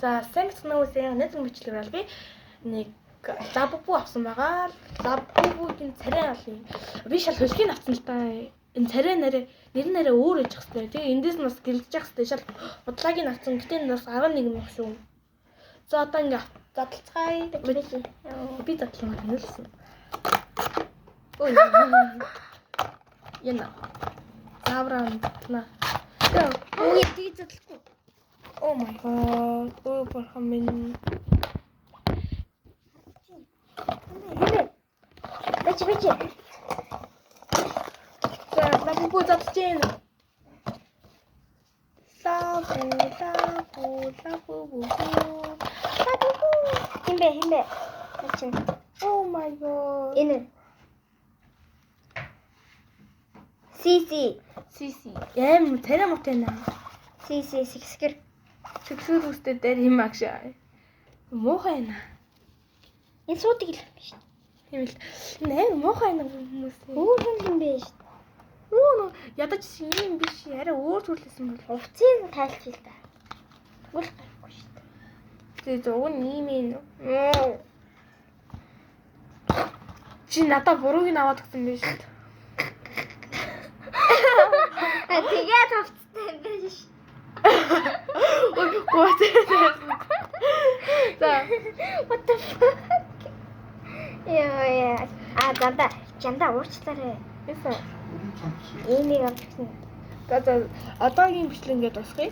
За сайн үсэн өнөөдөр бичлэг бол би нэг лабубу авсан байгаа. Лабубугийн царай олно. Би шал хөлгийг авсан л та. Энэ царай нэрээ өөр ээж хэвчтэй. Тэгээ эндээс нь бас гэлдэж явах хэвчтэй. Шал удаагийн авсан. Гэтэ энэ бас 11 мянга шүү. За одоо ингээ задлцгаая. Би задлаа хэлсэн. Ой. Яна. Завран на. Ой, тий задлахгүй. Oh my god. Ой, бурхан минь. Бич. За, лабубу задлж. Лабубу. Химбэ. Ачин. Oh my god. Энэ. Сиси. Царай муутай наа. Сиси сэгсгэр. Сэгсгэр үстэй дээр юм агшаа. Муухай наа. Энэ суудаг л юм биш. Тийм л. Энэ муухай наа хүмүүс. Өөр юм биш. Ядаж юм биш. Арай өөр зүйлсэн бол Хувцсыг тайлч л да. Тэгвэл гарахгүй шүү дээ. Тэгээ зөв ийм юм. Чи надад бурууг аваад өгсөн биш үү? Тэгээд хувцтай юм биш. Ой, гоотой. За, What the fuck? Яа. Жанда уурчлаарэ. эсэ. Энийг авчихсан. За, одоогийн бичлэг ингээд дуусгая.